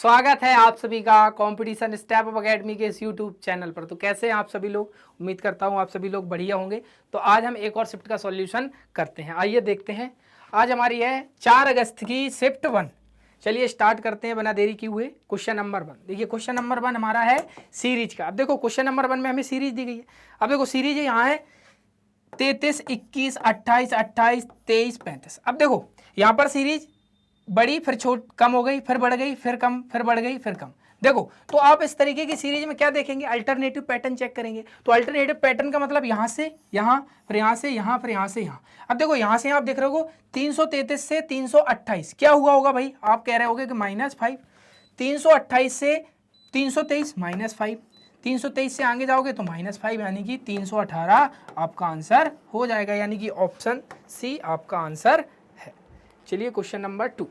स्वागत है आप सभी का कंपटीशन स्टेप अप एकेडमी के इस यूट्यूब चैनल पर। तो कैसे हैं आप सभी लोग? उम्मीद करता हूं आप सभी लोग बढ़िया होंगे। तो आज हम एक और शिफ्ट का सॉल्यूशन करते हैं। आइए देखते हैं। आज हमारी है 4 अगस्त की शिफ्ट 1। चलिए स्टार्ट करते हैं बिना देरी किए हुए। क्वेश्चन नंबर 1 देखिए। क्वेश्चन नंबर 1 हमारा है सीरीज का। अब देखो क्वेश्चन नंबर 1 में हमें सीरीज दी गई है। अब देखो सीरीज यहाँ है 33, 21, 28, 28, 23, 35। अब देखो यहाँ पर सीरीज बड़ी, फिर छोट, कम हो गई, फिर बढ़ गई, फिर कम, फिर बढ़ गई, फिर कम। देखो तो आप इस तरीके की सीरीज में क्या देखेंगे? अल्टरनेटिव पैटर्न चेक करेंगे। तो अल्टरनेटिव पैटर्न का मतलब यहाँ से यहाँ, फिर यहाँ से यहाँ, फिर यहाँ से यहाँ। अब देखो यहाँ से आप देख रहे हो 333 से 328 क्या हुआ होगा भाई? आप कह रहे होगे कि -5। 328 से 323 -5। 323 से आगे जाओगे तो -5, यानी कि 318 आपका आंसर हो जाएगा, यानी कि ऑप्शन सी आपका आंसर है। चलिए क्वेश्चन नंबर 2।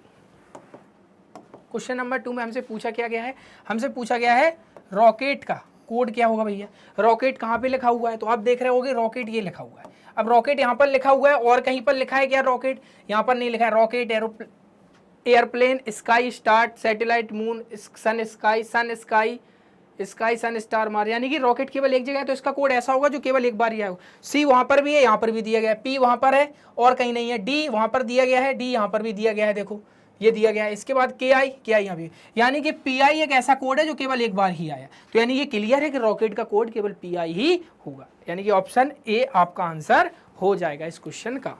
क्वेश्चन नंबर 2 में हमसे पूछा क्या गया है? हमसे पूछा गया है रॉकेट का कोड क्या होगा भैया। रॉकेट कहाँ पे लिखा हुआ है? तो आप देख रहे होगे रॉकेट ये लिखा हुआ है। अब रॉकेट यहाँ पर लिखा हुआ है और कहीं पर लिखा है क्या रॉकेट? यहाँ पर नहीं लिखा है। Rocket, aeroplane, sky, star, satellite, moon, sun sky, sun sky, sky, sun, star, मार, यानी कि रॉकेट केवल एक जगह है। तो इसका कोड ऐसा होगा जो केवल एक बार ही आएगा। सी वहां पर भी है, यहाँ पर भी दिया गया है। पी वहां पर है और कहीं नहीं है। डी वहां पर दिया गया है, डी यहाँ पर भी दिया गया है। देखो ये दिया गया है। इसके बाद के आई यहाँ भी, यानी कि पी आई एक ऐसा कोड है जो केवल एक बार ही आया। तो यानी ये क्लियर है कि रॉकेट का कोड केवल पी आई ही होगा, यानी कि ऑप्शन ए आपका आंसर हो जाएगा इस क्वेश्चन का।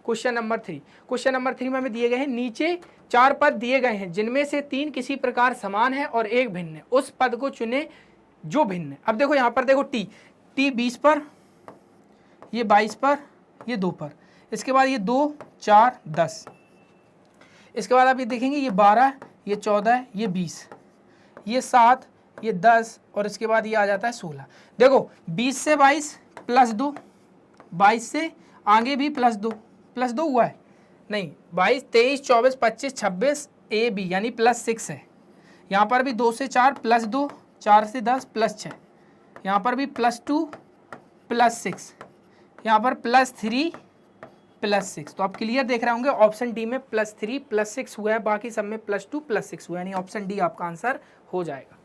Question number 3। क्वेश्चन नंबर 3 में हमें दिए गए हैं नीचे 4 पद दिए गए हैं जिनमें से 3 किसी प्रकार समान है और एक भिन्न है। उस पद को चुने जो भिन्न है। अब देखो यहाँ पर देखो टी 20 पर, ये 22 पर, ये 2 पर। इसके बाद ये 2, 4, 10। इसके बाद आप ये देखेंगे ये 12, ये 14, ये 20, ये 7, ये 10 और इसके बाद ये आ जाता है 16। देखो 20 से 22 +2, 22 से आगे भी +2 हुआ है नहीं। 22, 23, 24, 25, 26 ए बी यानी +6 है। यहाँ पर भी 2 से 4 +2, 4 से 10 +6, यहाँ पर भी +2 +6, यहाँ पर +3 +6। तो आप क्लियर देख रहे होंगे ऑप्शन डी में +3 +6 हुआ है, बाकी सब में +2 +6 हुआ है, यानी ऑप्शन डी आपका आंसर हो जाएगा।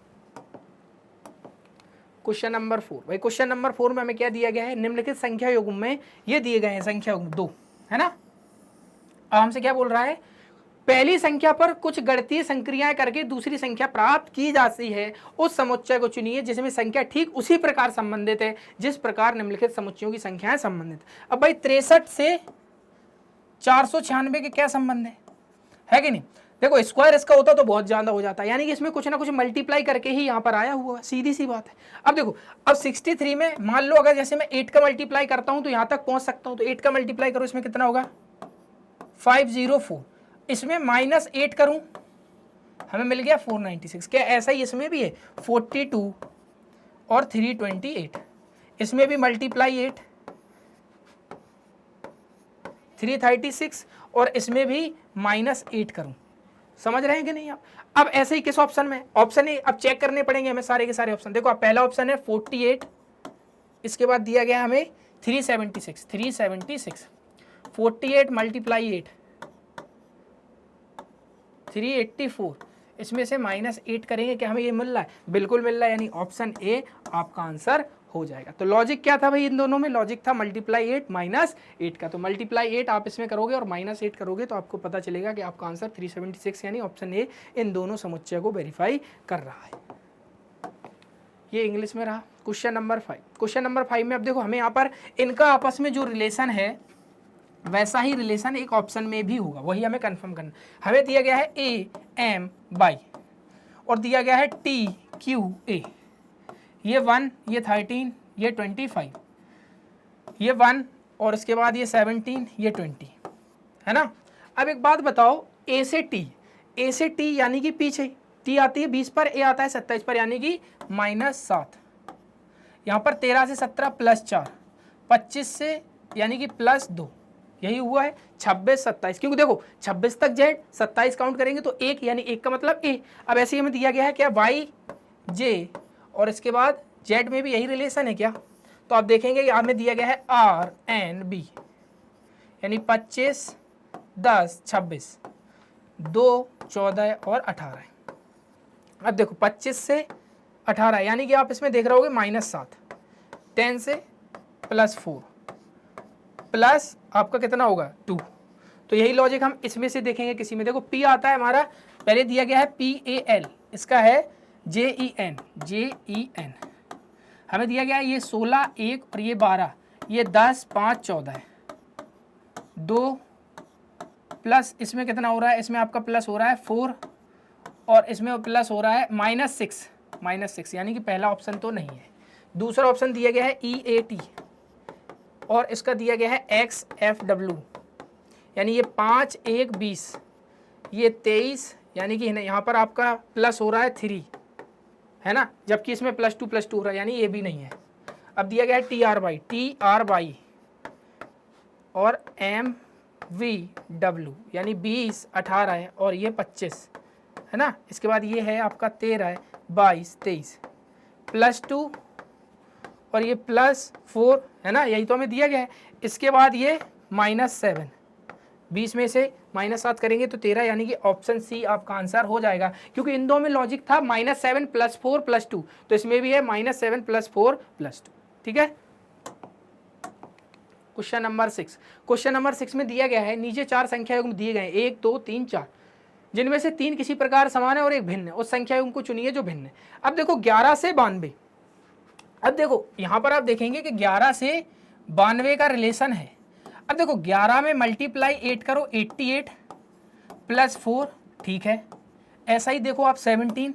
क्वेश्चन नंबर 4 भाई। क्वेश्चन नंबर 4 में हमें क्या दिया गया है? निम्नलिखित संख्या युग्म में ये दिए गए हैं संख्या युग्म 2 है ना। अब हमसे क्या बोल रहा है? पहली संख्या पर कुछ गणितीय संक्रियाएं करके दूसरी संख्या प्राप्त की जाती है। उस समुच्चय को चुनिए जिसमें संख्या ठीक उसी प्रकार संबंधित है जिस प्रकार निम्नलिखित समुच्चयों की संख्याएं संबंधित। अब भाई 63 से 496 के क्या संबंध है कि नहीं? देखो स्क्वायर इसका होता तो बहुत ज्यादा हो जाता है, यानी कि इसमें कुछ ना कुछ मल्टीप्लाई करके ही यहाँ पर आया हुआ है, सीधी सी बात है। अब देखो अब 63 में मान लो अगर जैसे मैं 8 का मल्टीप्लाई करता हूँ तो यहाँ तक पहुंच सकता हूँ। तो 8 का मल्टीप्लाई करो, इसमें कितना होगा? 504। इसमें -8 करूं, हमें मिल गया 496। क्या ऐसा ही इसमें भी है? 42 और 328। इसमें भी मल्टीप्लाई 8, 336 और इसमें भी -8 करूं। समझ रहे हैं कि नहीं आप? अब ऐसे ही किस ऑप्शन में? ऑप्शन ए अब चेक करने पड़ेंगे हमें सारे के सारे ऑप्शन। देखो अब पहला ऑप्शन है 48, इसके बाद दिया गया हमें 376, 48 मल्टीप्लाई 8 384। इसमें से -8 करेंगे, क्या हमें ये मिल रहा है? बिल्कुल मिल रहा है, यानी ऑप्शन ए आपका आंसर हो जाएगा। तो लॉजिक क्या था भाई? इन दोनों में लॉजिक था मल्टीप्लाई 8 -8 का। तो मल्टीप्लाई 8 आप इसमें करोगे और -8 करोगे तो आपको पता चलेगा कि आपका आंसर 376 यानी ऑप्शन ए इन दोनों समुच्चय को वेरीफाई कर रहा है। ये इंग्लिश में रहा। Question number 5। क्वेश्चन नंबर 5 में अब देखो हमें यहाँ पर इनका आपस में जो रिलेशन है वैसा ही रिलेशन एक ऑप्शन में भी होगा, वही हमें कंफर्म करना। हमें दिया गया है ए एम बाई और दिया गया है टी क्यू ए। ये 1, ये 13, ये 25, ये 1 और इसके बाद ये 17, ये 20 है ना। अब एक बात बताओ, ए से टी यानी कि पीछे टी आती है 20 पर, ए आता है 27 पर, यानी कि -7। यहाँ पर 13 से 17 +4, 25 से यानी कि +2, यही हुआ है 26, 27। क्योंकि देखो 26 तक जेड, 27 काउंट करेंगे तो 1, यानी 1 का मतलब ए। अब ऐसे ही हमें दिया गया है क्या? वाई जे और इसके बाद जेड में भी यही रिलेशन है क्या? तो आप देखेंगे हमें दिया गया है RNB यानी 25, 10, 26। 2, 14 और 18। अब देखो 25 से 18 यानी कि आप इसमें देख रहे होगे -7, 10 से +4 प्लस आपका कितना होगा 2। तो यही लॉजिक हम इसमें से देखेंगे किसी में। देखो P आता है हमारा, पहले दिया गया है PAL, इसका है JEN हमें दिया गया है ये 16, 1 और ये 12, ये 10, 5, 14 है। 2 प्लस इसमें कितना हो रहा है, इसमें आपका प्लस हो रहा है 4 और इसमें प्लस हो रहा है -6 यानी कि पहला ऑप्शन तो नहीं है। दूसरा ऑप्शन दिया गया है EAT और इसका दिया गया है XFW यानी ये 5, 1, 20, ये 23 यानी कि यहाँ पर आपका प्लस हो रहा है 3 है ना, जबकि इसमें +2 हो रहा है यानी ये भी नहीं है। अब दिया गया है TR और MVW यानी 20, 18 है और ये 25 है ना। इसके बाद ये है आपका 13, 22, 23 +2 और ये +4 है ना, यही तो हमें दिया गया है। इसके बाद ये -7, 20 में से -7 करेंगे तो 13 यानी कि ऑप्शन सी आपका आंसर हो जाएगा, क्योंकि इन दो में लॉजिक था -7 +4 +2, तो इसमें भी है -7 +4 +2। ठीक है। Question number 6। क्वेश्चन नंबर 6 में दिया गया है नीचे 4 संख्या युग्म दिए गए हैं 1, 2, 3, 4, जिनमें से 3 किसी प्रकार समान है और एक भिन्न है। उस संख्या युग्म को चुनिए जो भिन्न है। अब देखो 11 से 92, अब देखो यहाँ पर आप देखेंगे कि 11 से 92 का रिलेशन है। अब देखो 11 में मल्टीप्लाई 8 करो, 88 +4, ठीक है। ऐसा ही देखो आप 17,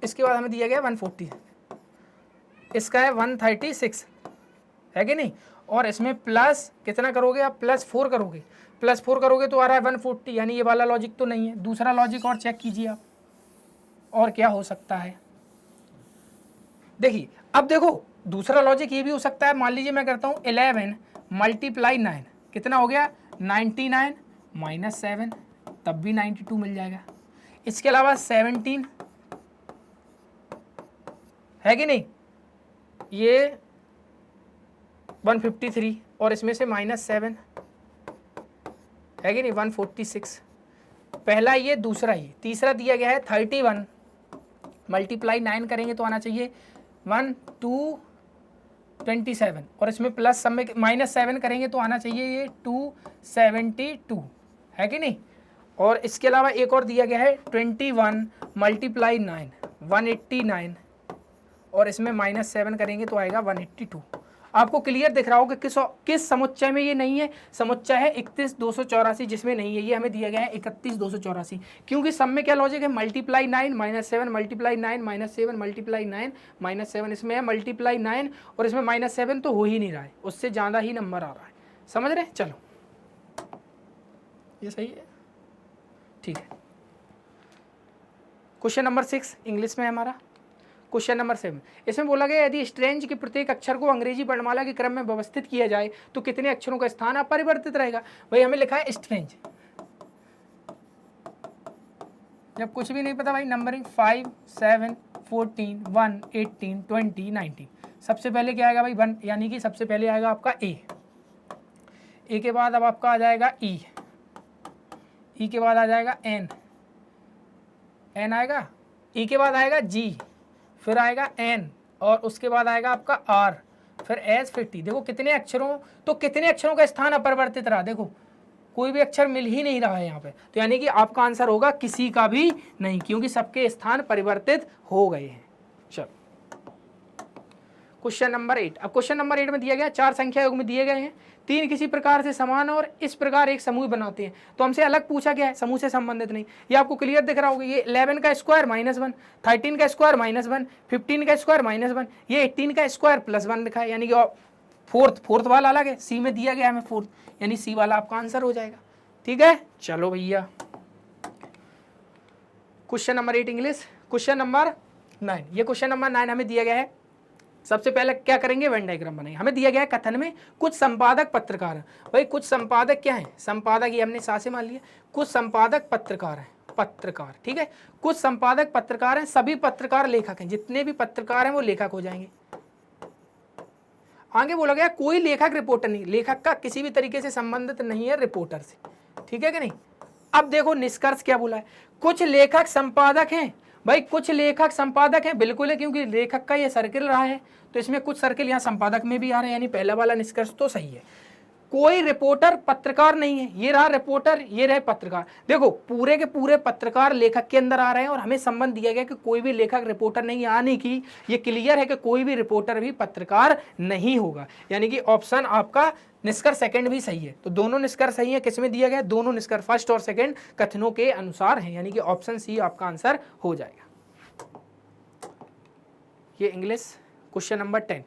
इसके बाद हमें दिया गया 140, इसका है 136 है कि नहीं, और इसमें प्लस कितना करोगे आप, +4 करोगे, +4 करोगे तो आ रहा है 140, यानी ये वाला लॉजिक तो नहीं है। दूसरा लॉजिक और चेक कीजिए आप, और क्या हो सकता है। देखिए अब देखो दूसरा लॉजिक ये भी हो सकता है, मान लीजिए मैं करता हूँ 11 × 9 कितना हो गया 99 -7, तब भी 92 मिल जाएगा। इसके अलावा 17 है कि नहीं, ये 153 और इसमें से -7 है कि नहीं 146, पहला ये दूसरा ये। तीसरा दिया गया है 31 × 9 करेंगे तो आना चाहिए 1,227 और इसमें प्लस सब में -7 करेंगे तो आना चाहिए ये 272 है कि नहीं। और इसके अलावा एक और दिया गया है 21 × 9 189 और इसमें -7 करेंगे तो आएगा 182। आपको क्लियर दिख रहा होगा किस समुच्चय में ये नहीं है। समुच्चय है 31,284 जिसमें नहीं है, ये हमें दिया गया है 31,284, क्योंकि सब में क्या लॉजिक है, मल्टीप्लाई 9 -7 मल्टीप्लाई 9 -7 मल्टीप्लाई 9 -7, इसमें है मल्टीप्लाई 9 और इसमें -7 तो हो ही नहीं रहा है, उससे ज़्यादा ही नंबर आ रहा है, समझ रहे हैं। चलो ये सही है, ठीक है। क्वेश्चन नंबर 6 इंग्लिश में है हमारा। क्वेश्चन नंबर 7, इसमें बोला गया यदि स्ट्रेंज के प्रत्येक अक्षर को अंग्रेजी वर्णमाला के क्रम में व्यवस्थित किया जाए तो कितने अक्षरों का स्थान अपरिवर्तित रहेगा। भाई हमें लिखा है स्ट्रेंज, जब कुछ भी नहीं पता भाई नंबरिंग 5, 7, 14, 1, 18, 20, 19, सबसे पहले क्या आएगा भाई 1, यानी कि सबसे पहले आएगा आपका ए के बाद अब आपका आ जाएगा ई के बाद आ जाएगा एन आएगा, ई के बाद आएगा जी, फिर आएगा एन और उसके बाद आएगा आपका आर, फिर एस, फिर टी। देखो कितने अक्षरों का स्थान अपरिवर्तित रहा। देखो कोई भी अक्षर मिल ही नहीं रहा है यहाँ पे, तो यानी कि आपका आंसर होगा किसी का भी नहीं, क्योंकि सबके स्थान परिवर्तित हो गए हैं। चलो क्वेश्चन नंबर 8। अब क्वेश्चन नंबर 8 में दिया गया 4 संख्या युग्म दिए गए हैं, 3 किसी प्रकार से समान और इस प्रकार एक समूह बनाते हैं। तो हमसे अलग पूछा गया है, समूह से संबंधित नहीं। ये आपको क्लियर दिख रहा होगा, ये 11 का स्क्वायर -1, 13 का स्क्वायर -1, 15 का स्क्वायर -1, ये 18 का स्क्वायर +1 लिखा है, यानी कि फोर्थ वाला अलग है, सी में दिया गया हमें फोर्थ, यानी सी वाला आपका आंसर हो जाएगा। ठीक है, चलो भैया question number 8 English. Question number 9, ये क्वेश्चन नंबर 9 हमें दिया गया है। सबसे पहले क्या करेंगे, वेन डायग्राम बनाएंगे। हमें दिया गया है कथन में कुछ संपादक पत्रकार हैं। भाई कुछ संपादक क्या है, संपादक ये हमने साथ से मान लिया, कुछ संपादक पत्रकार हैं, पत्रकार, ठीक है। कुछ संपादक पत्रकार हैं, सभी पत्रकार लेखक हैं, जितने भी पत्रकार हैं वो लेखक हो जाएंगे। आगे बोला गया कोई लेखक रिपोर्टर नहीं, लेखक का किसी भी तरीके से संबंधित नहीं है रिपोर्टर से, ठीक है कि नहीं। अब देखो निष्कर्ष क्या बोला है, कुछ लेखक संपादक हैं, भाई कुछ लेखक संपादक हैं, बिल्कुल है, क्योंकि लेखक का ये सर्किल रहा है तो इसमें कुछ सर्किल यहाँ संपादक में भी आ रहे हैं, यानी पहला वाला निष्कर्ष तो सही है। कोई रिपोर्टर पत्रकार नहीं है, ये रहा रिपोर्टर, ये रहे पत्रकार। देखो पूरे के पूरे पत्रकार लेखक के अंदर आ रहे हैं और हमें संबंध दिया गया कि कोई भी लेखक रिपोर्टर नहीं, यानी कि ये क्लियर है कि कोई भी रिपोर्टर भी पत्रकार नहीं होगा, यानी कि ऑप्शन आपका निष्कर्ष सेकंड भी सही है। तो दोनों निष्कर्ष सही है, किसमें दिया गया, दोनों निष्कर्ष फर्स्ट और सेकंड कथनों के अनुसार है, यानी कि ऑप्शन सी आपका आंसर हो जाएगा। ये इंग्लिश क्वेश्चन नंबर 10।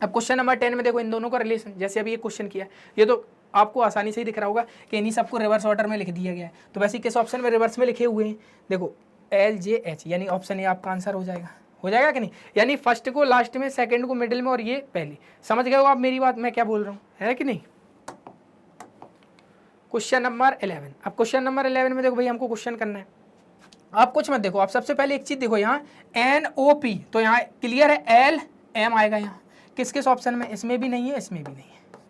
अब क्वेश्चन नंबर 10 में देखो इन दोनों का रिलेशन, जैसे अभी ये क्वेश्चन किया, ये तो आपको आसानी से ही दिख रहा होगा कि इन्हीं सबको रिवर्स ऑर्डर में लिख दिया गया है। तो वैसे किस ऑप्शन में रिवर्स में लिखे हुए हैं, देखो LJH, यानी ऑप्शन ए आपका आंसर हो जाएगा। हो जाएगा कि नहीं, यानी फर्स्ट को लास्ट में, सेकंड को मिडिल में और ये पहले। समझ गए हो आप मेरी बात, मैं क्या बोल रहा हूँ, है कि नहीं। Question number 11। अब क्वेश्चन नंबर 11 में देखो भाई हमको क्वेश्चन करना है, आप कुछ मत देखो, आप सबसे पहले एक चीज देखो, यहाँ NOP, तो यहाँ क्लियर है LM आएगा यहाँ किस किस ऑप्शन में, इसमें भी नहीं है, इसमें भी नहीं है,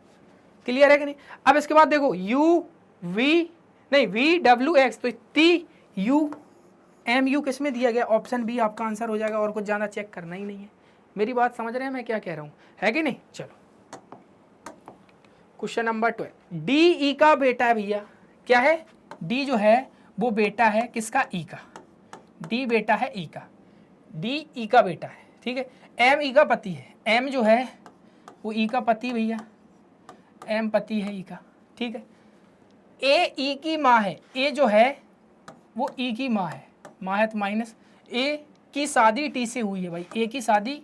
क्लियर है कि नहीं। अब इसके बाद देखो VWX, तो TUMU किस में दिया गया, ऑप्शन बी आपका आंसर हो जाएगा, और कुछ ज़्यादा चेक करना ही नहीं है। मेरी बात समझ रहे हैं मैं क्या कह रहा हूँ, है कि नहीं। चलो क्वेश्चन नंबर 12। DE का बेटा है भैया, क्या है, D जो है वो बेटा है किसका, E का, D बेटा है E का, D E का बेटा है, ठीक है। M E का पति है, M जो है वो E का पति भैया, M पति है E का, ठीक है। A E की माँ है, A जो है वो E की माँ है, माँ है तो माइनस, A की शादी T से हुई है भाई, A की शादी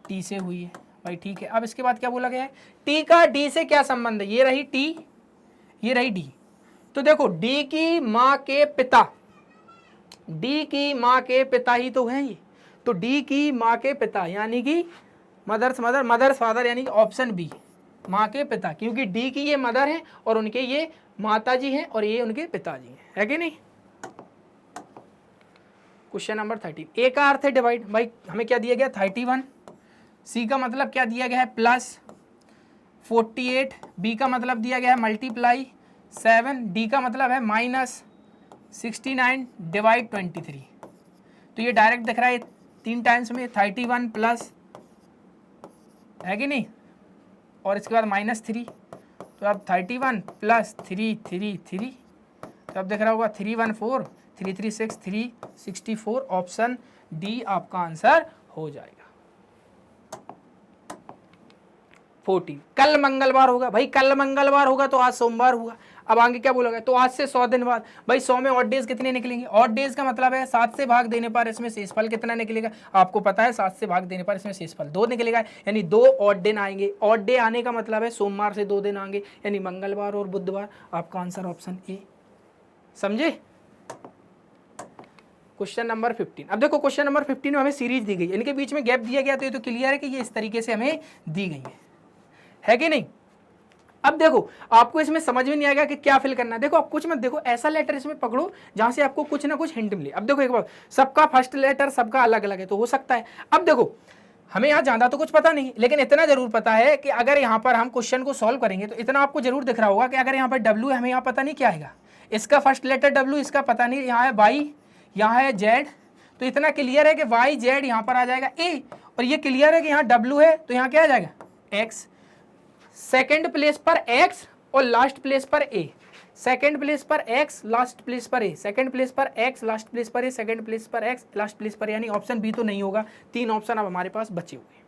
T से हुई है भाई, ठीक है। अब इसके बाद क्या बोला गया है, T का D से क्या संबंध है, ये रही T, ये रही D। तो देखो D की माँ के पिता, D की माँ के पिता ही तो हैं ये, तो D की माँ के पिता यानी कि मदर्स मदर, मदर्स फादर, यानी कि ऑप्शन बी माँ के पिता, क्योंकि D की ये मदर है और उनके ये माता जी हैं और ये उनके पिताजी हैं, है कि नहीं। Question number 13। ए का अर्थ है डिवाइड, भाई हमें क्या दिया गया 31, सी का मतलब क्या दिया गया है प्लस 48, बी का मतलब दिया गया है मल्टीप्लाई 7, डी का मतलब है माइनस 69 डिवाइड 23। तो ये डायरेक्ट दिख रहा है 3 टाइम्स में 31 प्लस, है कि नहीं, और इसके बाद -3, तो अब 31 प्लस 3 3 3, तो अब दिख रहा होगा 314 336 364, ऑप्शन डी आपका आंसर हो जाएगा। 14। कल मंगलवार होगा, भाई कल मंगलवार होगा तो आज सोमवार हुआ। अब आगे क्या बोलोगे, तो आज से 100 दिन बाद, भाई 100 में ऑड डेज कितने निकलेंगे, ऑड डेज का मतलब है 7 से भाग देने पर इसमें शेषफल कितना निकलेगा, आपको पता है 7 से भाग देने पर इसमें शेषफल 2 निकलेगा, यानी 2 ऑड दिन आएंगे। ऑड डे आने का मतलब है सोमवार से 2 दिन आएंगे, यानी मंगलवार और बुधवार, आपका आंसर ऑप्शन ए, समझे। Question number 15। अब देखो क्वेश्चन नंबर 15 में हमें सीरीज दी गई है, इनके बीच में गैप दिया गया, तो ये तो क्लियर है कि ये इस तरीके से हमें दी गई है कि नहीं। अब देखो आपको इसमें समझ में नहीं आएगा कि क्या फिल करना है। देखो आप कुछ मत देखो, ऐसा लेटर इसमें पकड़ो जहां से आपको कुछ ना कुछ हिंट मिले। अब देखो एक बार, सबका फर्स्ट लेटर सबका अलग अलग है तो हो सकता है। अब देखो हमें यहाँ ज्यादा तो कुछ पता नहीं, लेकिन इतना जरूर पता है कि अगर यहाँ पर हम क्वेश्चन को सॉल्व करेंगे तो इतना आपको जरूर दिख रहा होगा कि अगर यहाँ पर W है, हमें यहाँ पता नहीं क्या आएगा, इसका फर्स्ट लेटर W, इसका पता नहीं, यहाँ है Y, यहाँ है Z, तो इतना क्लियर है कि Y Z यहाँ पर आ जाएगा A, और ये क्लियर है कि यहाँ W है तो यहाँ क्या आ जाएगा X, सेकंड प्लेस पर X और लास्ट प्लेस पर A, सेकंड प्लेस पर X लास्ट प्लेस पर A, सेकंड प्लेस पर X लास्ट प्लेस पर A, सेकंड प्लेस पर X लास्ट प्लेस पर, यानी ऑप्शन बी तो नहीं होगा। 3 ऑप्शन अब हमारे पास बचे हुए।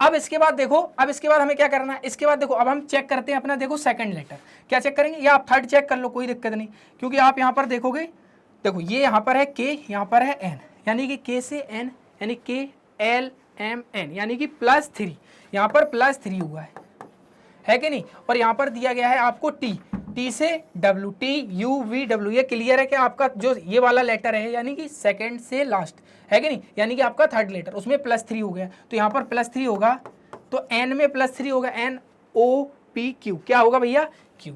अब इसके बाद देखो, अब इसके बाद हमें क्या करना है, इसके बाद देखो अब हम चेक करते हैं अपना, देखो सेकंड लेटर क्या चेक करेंगे, या आप थर्ड चेक कर लो, कोई दिक्कत नहीं, क्योंकि आप यहाँ पर देखोगे, देखो ये यहाँ पर है K, यहाँ पर है N, यानी कि K से N, यानी K L M N, यानी कि +3, यहाँ पर +3 हुआ है कि नहीं, और यहाँ पर दिया गया है आपको T, T से W, T U V W, ये क्लियर है कि आपका जो ये वाला लेटर है यानी कि सेकंड से लास्ट, है कि नहीं, यानी कि आपका थर्ड लेटर उसमें +3 हो गया, तो यहाँ पर +3 होगा, तो N में +3 होगा, N O P Q, क्या होगा भैया Q,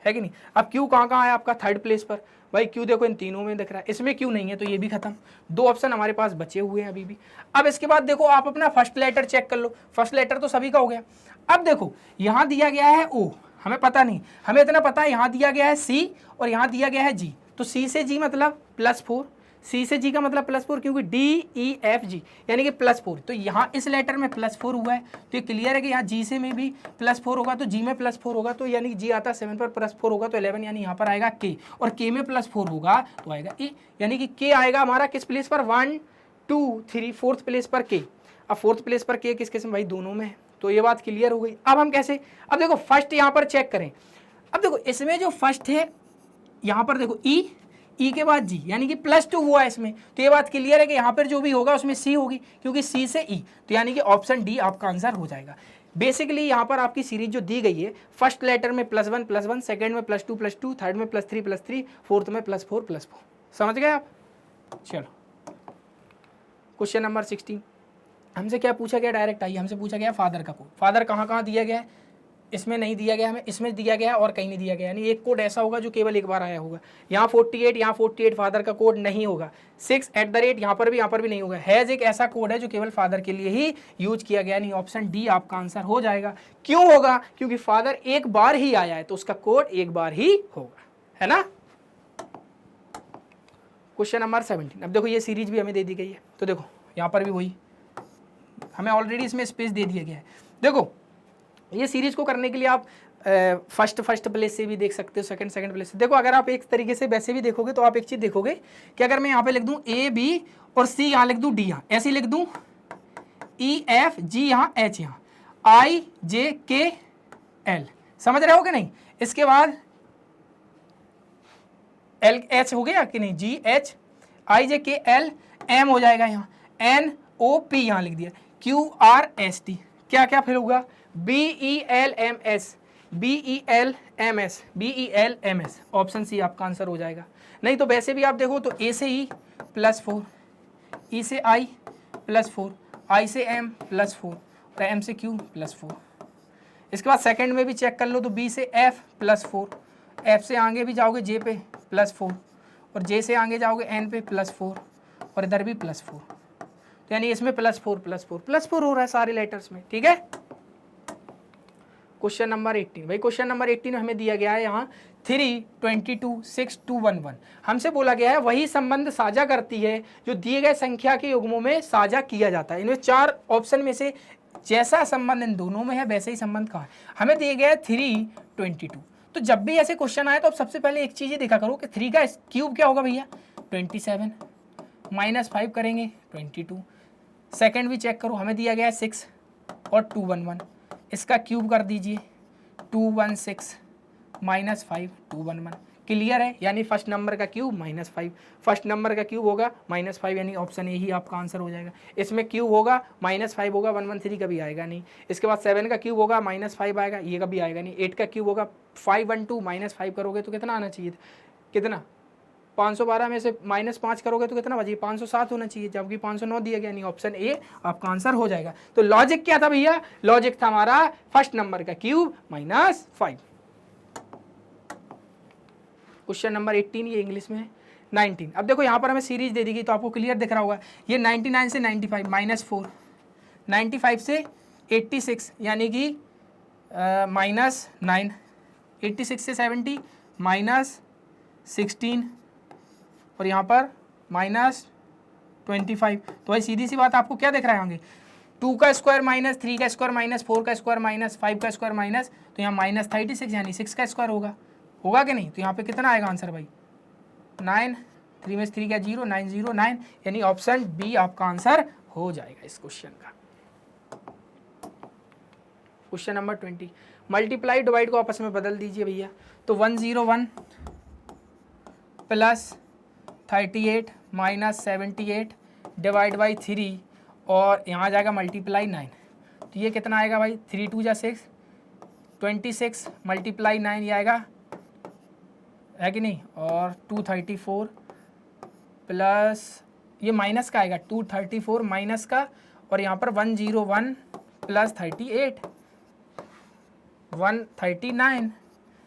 है कि नहीं। अब Q कहाँ है आपका थर्ड प्लेस पर, भाई Q देखो इन तीनों में दिख रहा है, इसमें Q नहीं है तो ये भी खत्म, 2 ऑप्शन हमारे पास बचे हुए हैं अभी भी। अब इसके बाद देखो आप अपना फर्स्ट लेटर चेक कर लो, फर्स्ट लेटर तो सभी का हो गया। अब देखो यहाँ दिया गया है O, हमें पता नहीं, हमें इतना पता है यहाँ दिया गया है C और यहाँ दिया गया है G, तो C से G मतलब +4, C से G का मतलब +4 क्योंकि D E F G यानी कि +4, तो यहाँ इस लेटर में +4 हुआ है, तो ये क्लियर है कि यहाँ G से में भी +4 होगा, तो G में +4 होगा, तो यानी कि G आता है 7 पर +4 होगा तो 11, यानी यहाँ पर आएगा K, और K में +4 होगा तो आएगा E, यानी कि K आएगा हमारा किस प्लेस पर, 1 2 3 4th प्लेस पर K। अब 4th प्लेस पर K किस किस्म, भाई दोनों में है, तो ये बात क्लियर हो गई। अब हम कैसे, अब देखो फर्स्ट यहाँ पर चेक करें, अब देखो इसमें जो फर्स्ट है यहाँ पर देखो ई के बाद जी, यानी कि +2 हुआ है इसमें, तो ये बात क्लियर है कि यहाँ पर जो भी होगा उसमें सी होगी, क्योंकि सी से ई, तो यानी कि ऑप्शन डी आपका आंसर हो जाएगा। बेसिकली यहाँ पर आपकी सीरीज जो दी गई है, फर्स्ट लेटर में +1 सेकंड में +2 थर्ड में +3 फोर्थ में +4 समझ गए आप। चलो क्वेश्चन नंबर 16, हमसे क्या पूछा गया, डायरेक्ट आइए, हमसे पूछा गया फादर का कोड। फादर कहाँ कहाँ दिया गया है, इसमें नहीं दिया गया, हमें इसमें दिया गया और कहीं नहीं दिया गया, यानी एक कोड ऐसा होगा जो केवल एक बार आया होगा। यहाँ 48, यहाँ 48 फादर का कोड नहीं होगा। 6 यहाँ पर भी नहीं होगा। हैज़ एक ऐसा कोड है जो केवल फादर के लिए ही यूज किया गया, नहीं ऑप्शन डी आपका आंसर हो जाएगा। क्यों होगा, क्योंकि फादर एक बार ही आया है तो उसका कोड एक बार ही होगा, है ना। क्वेश्चन नंबर 17, अब देखो ये सीरीज भी हमें दे दी गई है, तो देखो यहाँ पर भी वही हमें ऑलरेडी इसमें स्पेस दे दिया गया है। देखो ये सीरीज को करने के लिए आप फर्स्ट प्लेस से भी देख सकते हो, सेकंड प्लेस से। देखो अगर आप एक तरीके से वैसे भी देखोगे तो आप एक चीज़ देखोगे कि अगर मैं यहाँ पे लिख दूँ A B और C, यहाँ लिख दूँ D, यहाँ ऐसे लिख दूँ E F G, यहाँ H, यहाँ I J K L, समझ रहे हो कि नहीं। इसके बाद L H हो गया कि नहीं, G H I J K L M हो जाएगा, यहाँ N O P यहाँ लिख दिया, Q R S T, क्या क्या फिर होगा, B E L M S, B E L M S, B E L M S, option C आपका आंसर हो जाएगा। नहीं तो वैसे भी आप देखो तो A से E +4, E से I +4, I से M +4 और M से Q +4। इसके बाद सेकंड में भी चेक कर लो तो B से F +4, F से आगे भी जाओगे J पे +4 और J से आगे जाओगे N पे +4 और इधर भी +4, तो यानी इसमें +4 हो रहा है सारे लेटर्स में, ठीक है। क्वेश्चन नंबर 18, भाई क्वेश्चन नंबर 18 में हमें दिया गया है यहाँ 3 22 6 2 1 1, हमसे बोला गया है वही संबंध साझा करती है जो दिए गए संख्या के युग्मों में साझा किया जाता है। इनमें 4 ऑप्शन में से जैसा संबंध इन दोनों में है वैसे ही संबंध कहाँ है। हमें दिया गया है 3 22, तो जब भी ऐसे क्वेश्चन आए तो आप सबसे पहले एक चीज़ ही देखा करो कि 3 का क्यूब क्या होगा भैया, 27 -5 करेंगे 22। सेकंड भी चेक करो, हमें दिया गया है 6 और 211, इसका क्यूब कर दीजिए 216 -5 211, क्लियर है, यानी फर्स्ट नंबर का क्यूब -5, फर्स्ट नंबर का क्यूब होगा -5, यानी ऑप्शन ए ही आपका आंसर हो जाएगा। इसमें क्यूब होगा -5 होगा, 113 कभी आएगा नहीं। इसके बाद 7 का क्यूब होगा -5 आएगा, ये कभी आएगा नहीं। 8 का क्यूब होगा 512 -5 करोगे तो कितना आना चाहिए, कितना 512 में से -5 करोगे तो कितना बचिए 507 होना चाहिए, जबकि 509 दिया गया, नहीं ऑप्शन ए आपका आंसर हो जाएगा। तो लॉजिक क्या था भैया, लॉजिक था हमारा फर्स्ट नंबर का क्यूब -5। क्वेश्चन नंबर 18 ये इंग्लिश में है। 19, अब देखो यहाँ पर हमें सीरीज दे दी गई तो आपको क्लियर दिख रहा होगा, ये 99 से 95 -4, 95 से 86 यानी कि -9, 86 से 70 -16 और यहाँ पर -25, तो भाई सीधी सी बात आपको क्या दिख रहा है आगे, 2 का स्क्वायर -3 का स्क्वायर -4 का स्क्वायर -5 का स्क्वायर माइनस, तो यहाँ -36 यानी 6 का स्क्वायर होगा कि नहीं। तो यहाँ पे कितना आएगा आंसर भाई 9, 3 में 3 का 0, 909, यानी ऑप्शन बी आपका आंसर हो जाएगा इस क्वेश्चन का। क्वेश्चन नंबर 20, मल्टीप्लाई डिवाइड को आपस में बदल दीजिए भैया, तो 101 + 38 - 78 डिवाइड बाई 3 और यहाँ आ जाएगा मल्टीप्लाई 9, तो ये कितना आएगा भाई 3 2 जा 6, 26 मल्टीप्लाई 9 ये आएगा, है कि नहीं, और 234 प्लस ये माइनस का आएगा 234 माइनस का, और यहाँ पर 101 + 38 139,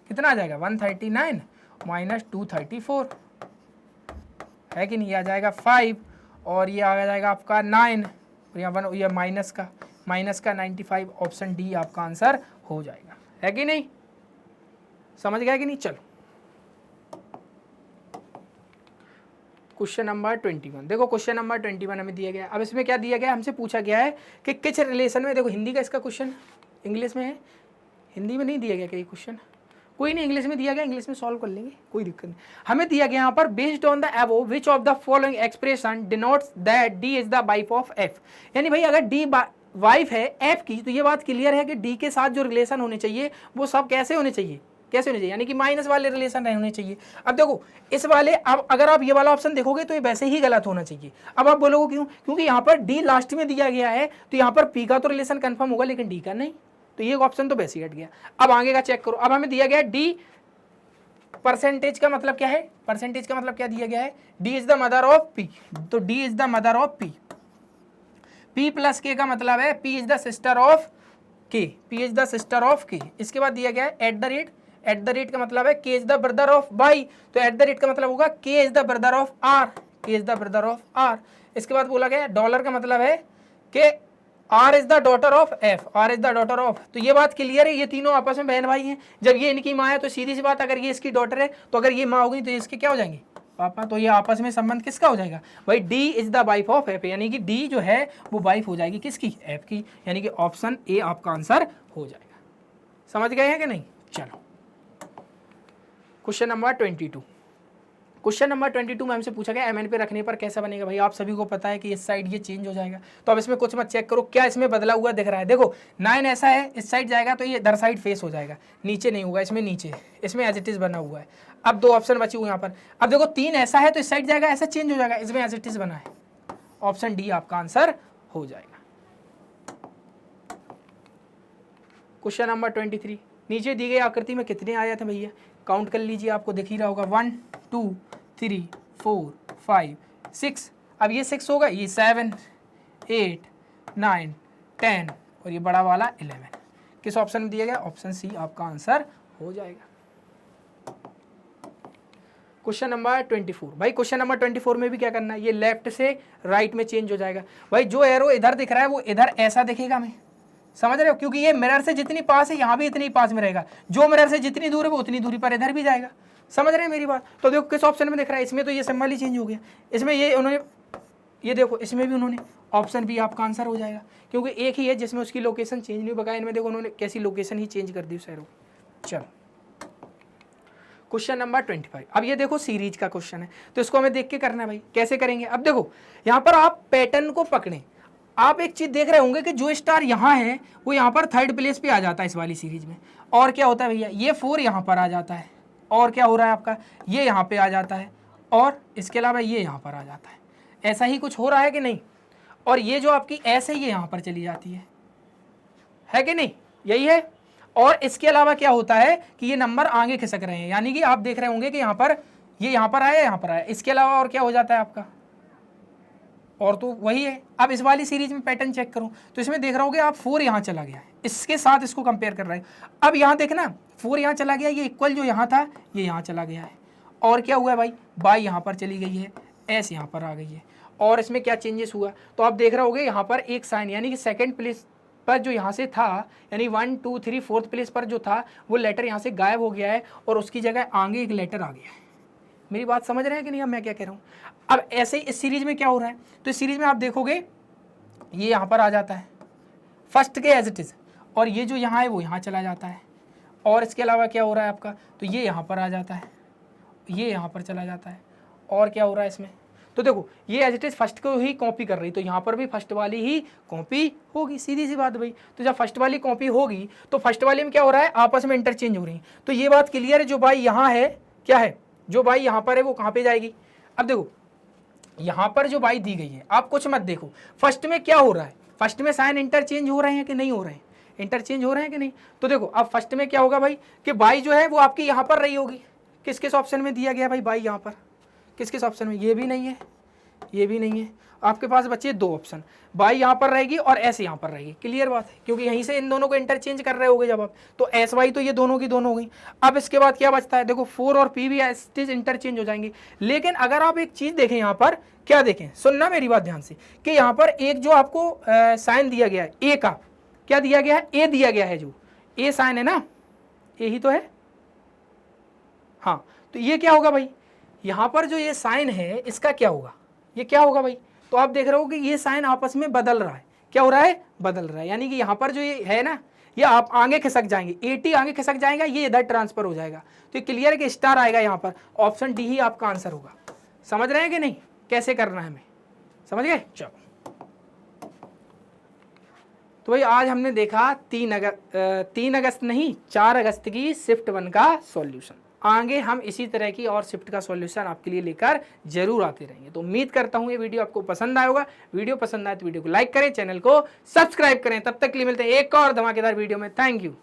कितना आ जाएगा 139 - 234, है कि नहीं, ये आ जाएगा 5 और ये आ जाएगा आपका 9 और यहाँ 1 ये माइनस का 95, ऑप्शन डी आपका आंसर हो जाएगा, है कि नहीं। समझ गया कि नहीं। चलो क्वेश्चन नंबर 21, देखो क्वेश्चन नंबर 21 हमें दिया गया है। अब इसमें क्या दिया गया है, हमसे पूछा गया है कि किस रिलेशन में, देखो हिंदी का इसका क्वेश्चन इंग्लिश में है, हिंदी में नहीं दिया गया क्या ये क्वेश्चन, कोई नहीं, इंग्लिश में दिया गया, इंग्लिश में सॉल्व कर लेंगे, कोई दिक्कत नहीं। हमें दिया गया यहाँ पर based on the above which of the following expression denotes that D is the wife of F. यानी भाई अगर डी वाइफ है एफ की, तो ये बात क्लियर है कि डी के साथ जो रिलेशन होने चाहिए वो सब कैसे होने चाहिए, कैसे होने चाहिए, यानी कि माइनस वाले रिलेशन होने चाहिए। अब देखो इस वाले, अब अगर आप ये वाला ऑप्शन देखोगे तो ये वैसे ही गलत होना चाहिए। अब आप बोलोगे क्यों, क्योंकि यहाँ पर डी लास्ट में दिया गया है, तो यहाँ पर पी का तो रिलेशन कंफर्म होगा लेकिन डी का नहीं, तो ये ऑप्शन तो वैसे ही हट गया। अब आगे का चेक करो। अब हमें दिया गया है डी, परसेंटेज का मतलब क्या है, परसेंटेज का मतलब क्या दिया गया है, D is the mother of P, तो D is the mother of P, P plus K का मतलब है P is the sister of K, P is the sister of K. इसके बाद दिया गया है at the rate, at the rate का मतलब है K is the brother of Y, तो एट द रेट का मतलब होगा K is the brother of R, K is the brother of R. इसके बाद बोला गया डॉलर का मतलब है कि R is the daughter of F, R is the daughter of, तो ये बात क्लियर है, ये तीनों आपस में बहन भाई हैं। जब ये इनकी माँ है तो सीधी सी बात, अगर ये इसकी डॉटर है तो अगर ये माँ होगी तो इसके क्या हो जाएंगे, पापा, तो ये आपस में संबंध किसका हो जाएगा भाई, D is the wife of F, यानी कि डी जो है वो वाइफ हो जाएगी किसकी, एफ की, यानी कि ऑप्शन ए आपका आंसर हो जाएगा। समझ गए हैं कि नहीं। चलो क्वेश्चन नंबर 22, क्वेश्चन नंबर 22 में हमसे पूछा गया एमएन पे रखने पर कैसा बनेगा। भाई आप सभी को पता है कि इस साइड ये चेंज हो जाएगा, तो अब इसमें कुछ मत चेक करो क्या इसमें बदला हुआ दिख रहा है। देखो 9 ऐसा है, इस साइड जाएगा तो ये इधर साइड फेस हो जाएगा, नीचे नहीं होगा, इसमें नीचे, इसमें एज इट इज बना हुआ है। अब 2 ऑप्शन बची हुई यहाँ पर। अब देखो 3 ऐसा है तो इस साइड जाएगा, ऐसा चेंज हो जाएगा, इसमें एज इट इज बना है, ऑप्शन डी आपका आंसर हो जाएगा। क्वेश्चन नंबर 23, नीचे दी गई आकृति में कितने आए थे भैया, काउंट कर लीजिए, आपको दिख ही रहा होगा 1 2 3 4 5 6। अब ये 6 होगा, ये 7 8 9 10 और ये बड़ा वाला 11। किस ऑप्शन में दिया गया, ऑप्शन सी आपका आंसर हो जाएगा। क्वेश्चन नंबर 24, भाई क्वेश्चन नंबर 24 में भी क्या करना है, ये लेफ्ट से राइट में चेंज हो जाएगा। भाई जो एरो इधर दिख रहा है वो इधर ऐसा दिखेगा, हमें समझ रहे हो, क्योंकि ये मिरर से जितनी पास है यहाँ भी इतनी पास में रहेगा, जो मिरर से जितनी दूर है वो उतनी दूरी पर इधर भी जाएगा। समझ रहे हैं मेरी बात। तो देखो किस ऑप्शन में दिख रहा है, इसमें तो ये सिंबल ही चेंज हो गया, इसमें ये उन्होंने, ये देखो इसमें भी उन्होंने, ऑप्शन बी आपका आंसर हो जाएगा, क्योंकि एक ही है जिसमें उसकी लोकेशन चेंज नहीं होगा, इनमें देखो उन्होंने कैसी लोकेशन ही चेंज कर दी उस एरो। चलो क्वेश्चन नंबर 25, अब ये देखो सीरीज का क्वेश्चन है, तो इसको हमें देख के करना है भाई। कैसे करेंगे, अब देखो यहाँ पर आप पैटर्न को पकड़ें, आप एक चीज देख रहे होंगे कि जो स्टार यहाँ है वो यहाँ पर 3rd प्लेस पे आ जाता है इस वाली सीरीज में, और क्या होता है भैया, ये 4 यहाँ पर आ जाता है, और क्या हो रहा है आपका, ये यहाँ पे आ जाता है, और इसके अलावा ये यहाँ पर आ जाता है। ऐसा ही कुछ हो रहा है कि नहीं, और ये जो आपकी एस है ये यहाँ पर चली जाती है कि नहीं, यही है। और इसके अलावा क्या होता है कि ये नंबर आगे खिसक रहे हैं, यानी कि आप देख रहे होंगे कि यहाँ पर ये यहाँ पर आया, यहाँ पर आया, इसके अलावा और क्या हो जाता है आपका, और तो वही है। अब इस वाली सीरीज में पैटर्न चेक करो तो इसमें देख रहे होगे आप 4 यहाँ चला गया है, इसके साथ इसको कंपेयर कर रहे हैं। अब यहाँ देखना 4 यहाँ चला गया, ये इक्वल जो यहाँ था ये यहाँ चला गया है, और क्या हुआ है भाई, बाई यहाँ पर चली गई है, एस यहाँ पर आ गई है, और इसमें क्या चेंजेस हुआ, तो आप देख रहे होगे यहाँ पर एक साइन, यानी कि 2nd प्लेस पर जो यहाँ से था, यानी 1 2 3 4th प्लेस पर जो था वो लेटर यहाँ से गायब हो गया है, और उसकी जगह आगे एक लेटर आ गया है। मेरी बात समझ रहे हैं कि नहीं, अब मैं क्या कह रहा हूँ। अब ऐसे ही इस सीरीज में क्या हो रहा है, तो इस सीरीज में आप देखोगे ये यहाँ पर आ जाता है फर्स्ट के एज इट इज, और ये जो यहाँ है वो यहाँ चला जाता है, और इसके अलावा क्या हो रहा है आपका, तो ये यहाँ पर आ जाता है, ये यहाँ पर चला जाता है, और क्या हो रहा है इसमें, तो देखो ये एज इट इज फर्स्ट को ही कॉपी कर रही, तो यहाँ पर भी फर्स्ट वाली ही कॉपी होगी, सीधी सी बात भाई। तो जब फर्स्ट वाली कॉपी होगी तो फर्स्ट वाली में क्या हो रहा है, आपस में इंटरचेंज हो रही है, तो ये बात क्लियर है। जो बाई यहाँ है क्या है, जो बाई यहाँ पर है वो कहाँ पे जाएगी। अब देखो यहाँ पर जो बाई दी गई है, आप कुछ मत देखो, फर्स्ट में क्या हो रहा है, फर्स्ट में साइन इंटरचेंज हो रहे हैं कि नहीं हो रहे हैं, इंटरचेंज हो रहे हैं कि नहीं। तो देखो अब फर्स्ट में क्या होगा भाई कि बाई जो है वो आपकी यहाँ पर रही होगी, किस किस ऑप्शन में दिया गया भाई बाई यहाँ पर, किस किस ऑप्शन में, ये भी नहीं है, ये भी नहीं है, आपके पास बचे 2 ऑप्शन, बाई यहाँ पर रहेगी और एस यहाँ पर रहेगी। क्लियर बात है, क्योंकि यहीं से इन दोनों को इंटरचेंज कर रहे होगे जब आप, तो एस वाई तो ये दोनों की दोनों हो गई। अब इसके बाद क्या बचता है, देखो 4 और पी भी एस इंटरचेंज हो जाएंगे। लेकिन अगर आप एक चीज देखें यहाँ पर, क्या देखें, सुनना मेरी बात ध्यान से, कि यहाँ पर एक जो आपको साइन दिया गया है ए का, क्या दिया गया है, ए दिया गया है, जो ए साइन है ना, ए ही तो है, हाँ, तो ये क्या होगा भाई, यहाँ पर जो ये साइन है इसका क्या होगा, ये क्या होगा भाई, तो आप देख रहे हो कि ये साइन आपस में बदल रहा है, क्या हो रहा है, बदल रहा है, यानी कि यहाँ पर जो ये है ना, ये आप आगे खिसक जाएंगे, 80 आगे खिसक जाएगा, ये इधर ट्रांसफर हो जाएगा, तो ये क्लियर है कि स्टार आएगा यहाँ पर, ऑप्शन डी ही आपका आंसर होगा। समझ रहे हैं कि नहीं, कैसे करना है हमें, समझ गए। चलो, तो भाई आज हमने देखा 3 अगस्त नहीं 4 अगस्त की शिफ्ट 1 का सॉल्यूशन। आगे हम इसी तरह की और शिफ्ट का सॉल्यूशन आपके लिए लेकर जरूर आते रहेंगे। तो उम्मीद करता हूं ये वीडियो आपको पसंद आया होगा। वीडियो पसंद आए तो वीडियो को लाइक करें, चैनल को सब्सक्राइब करें। तब तक के लिए मिलते हैं एक और धमाकेदार वीडियो में। Thank you.